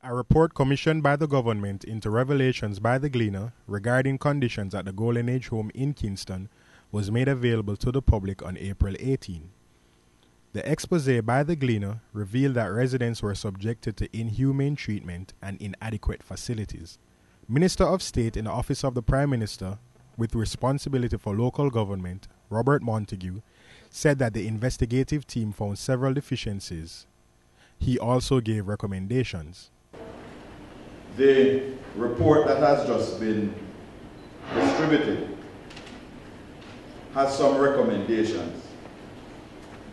A report commissioned by the government into revelations by the Gleaner regarding conditions at the Golden Age home in Kingston was made available to the public on April 18. The expose by the Gleaner revealed that residents were subjected to inhumane treatment and inadequate facilities. Minister of State in the Office of the Prime Minister, with responsibility for local government, Robert Montague, said that the investigative team found several deficiencies. He also gave recommendations. The report that has just been distributed has some recommendations,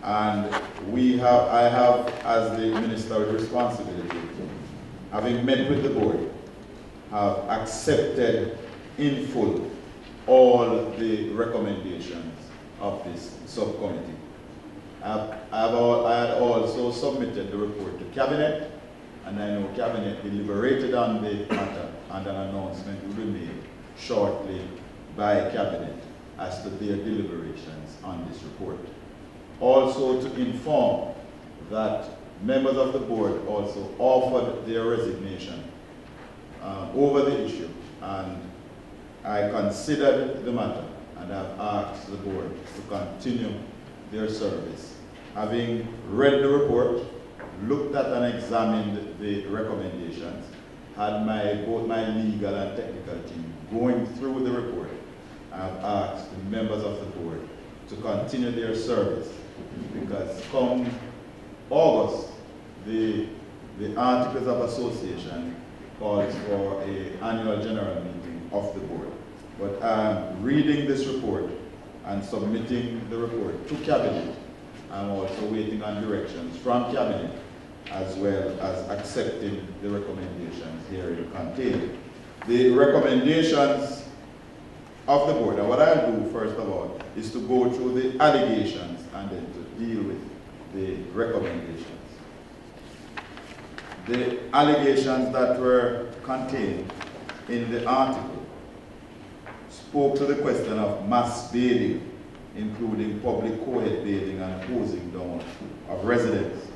and I have, as the Minister with responsibility, having met with the board, have accepted in full all the recommendations of this subcommittee. I had also submitted the report to Cabinet, and I know Cabinet deliberated on the matter, and an announcement will be made shortly by Cabinet as to their deliberations on this report. Also to inform that members of the board also offered their resignation over the issue, and I considered the matter and have asked the board to continue their service. Having read the report, looked at and examined the recommendations, had both my legal and technical team going through the report, I have asked the members of the board to continue their service, because come August, the Articles of Association calls for an annual general meeting of the board. But I'm reading this report and submitting the report to Cabinet. I'm also waiting on directions from Cabinet, as well as accepting the recommendations herein contained. The recommendations of the board, and what I'll do first of all is to go through the allegations and then to deal with the recommendations. The allegations that were contained in the article spoke to the question of mass bathing, including public co-ed bathing and hosing down of residents.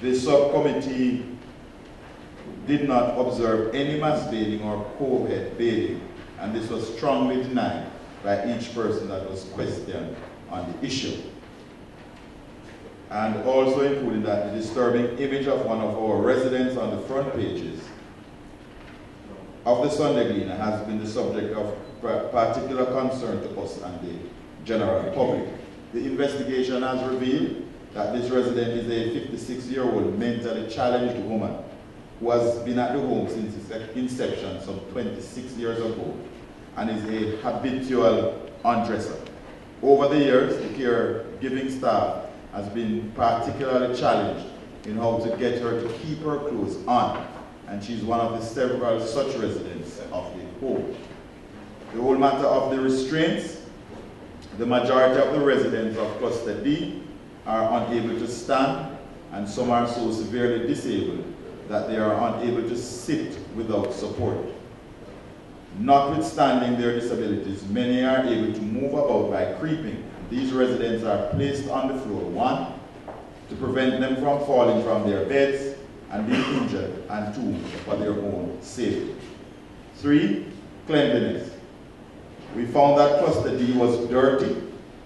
The subcommittee did not observe any mass bathing or co-ed bathing, and this was strongly denied by each person that was questioned on the issue. And also including that the disturbing image of one of our residents on the front pages of the Sunday Gleaner has been the subject of particular concern to us and the general public. The investigation has revealed that this resident is a 56-year-old mentally challenged woman who has been at the home since its inception some 26 years ago and is a habitual undresser. Over the years, the caregiving staff has been particularly challenged in how to get her to keep her clothes on, and she's one of the several such residents of the home. The whole matter of the restraints, the majority of the residents of Cluster D are unable to stand, and some are so severely disabled that they are unable to sit without support. Notwithstanding their disabilities, many are able to move about by creeping. These residents are placed on the floor, 1, to prevent them from falling from their beds and being injured, and 2, for their own safety. 3, cleanliness. We found that Cluster D was dirty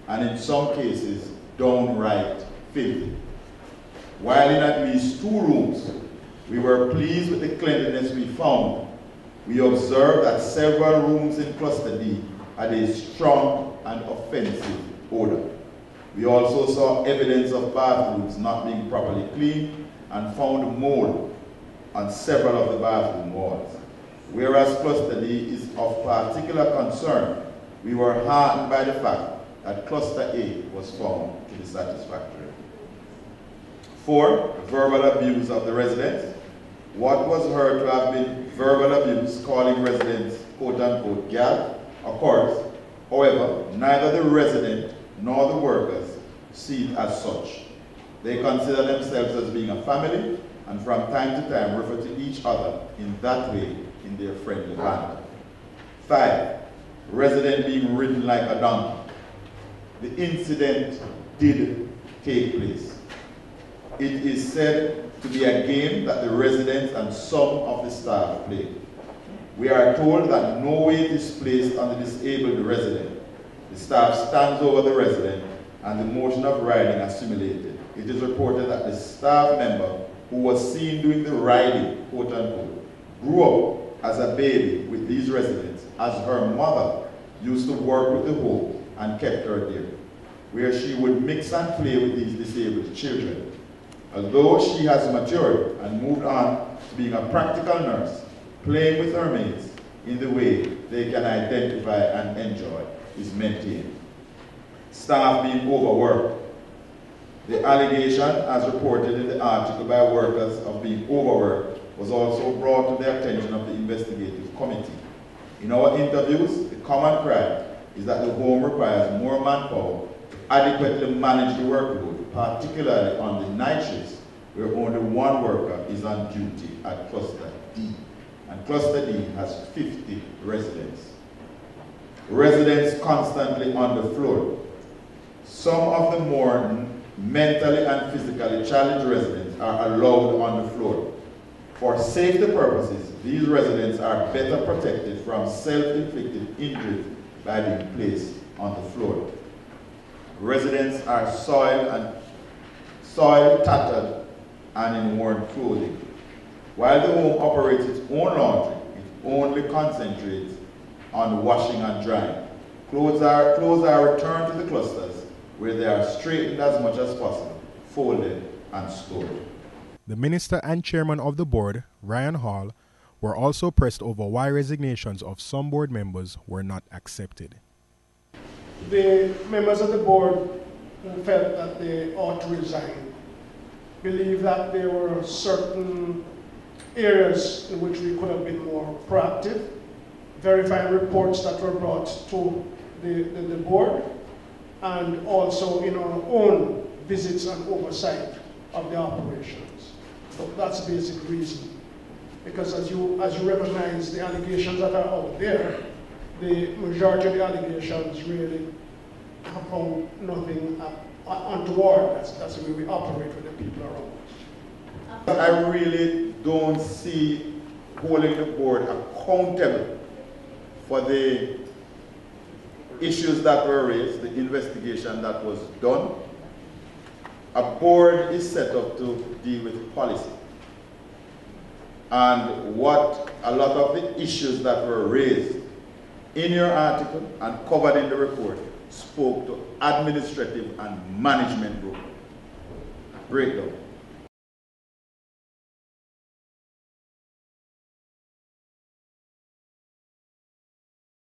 and in some cases downright filthy. While in at least 2 rooms, we were pleased with the cleanliness we found. We observed that several rooms in Cluster D had a strong and offensive odor. We also saw evidence of bathrooms not being properly cleaned and found mold on several of the bathroom walls. Whereas Cluster D is of particular concern, we were heartened by the fact that Cluster A was found to be satisfactory. 4, verbal abuse of the residents. What was heard to have been verbal abuse, calling residents quote-unquote gal, occurs. However, neither the resident nor the workers see it as such. They consider themselves as being a family, and from time to time refer to each other in that way in their friendly manner. 5, resident being ridden like a donkey. The incident did take place. It is said to be a game that the residents and some of the staff play. We are told that no weight is placed on the disabled resident. The staff stands over the resident and the motion of riding assimilated. It is reported that the staff member who was seen doing the riding, quote unquote, grew up as a baby with these residents as her mother used to work with the home and kept her there, where she would mix and play with these disabled children. Although she has matured and moved on to being a practical nurse, playing with her mates in the way they can identify and enjoy is maintained. Staff being overworked. The allegation, as reported in the article by workers of being overworked, was also brought to the attention of the investigative committee. In our interviews, the common cry is that the home requires more manpower to adequately manage the workload, particularly on the night shifts, where only one worker is on duty at Cluster D. And Cluster D has 50 residents. Residents constantly on the floor. Some of the more mentally and physically challenged residents are allowed on the floor. For safety purposes, these residents are better protected from self-inflicted injuries by being placed on the floor. Residents are soiled, tattered, and in worn clothing. While the home operates its own laundry, it only concentrates on washing and drying. Clothes are returned to the clusters, where they are straightened as much as possible, folded, and stored. The minister and chairman of the board, Ryan Hall, were also pressed over why resignations of some board members were not accepted. The members of the board who felt that they ought to resign believe that there were certain areas in which we could have been more proactive, verifying reports that were brought to the board, and also in our own visits and oversight of the operations. So that's the basic reason. Because as you recognize the allegations that are out there, the majority of the allegations really have found nothing untoward. That's the way we operate with the people around us. I really don't see holding the board accountable for the issues that were raised, the investigation that was done. A board is set up to deal with policy. And what a lot of the issues that were raised in your article and covered in the report spoke to administrative and management breakdown.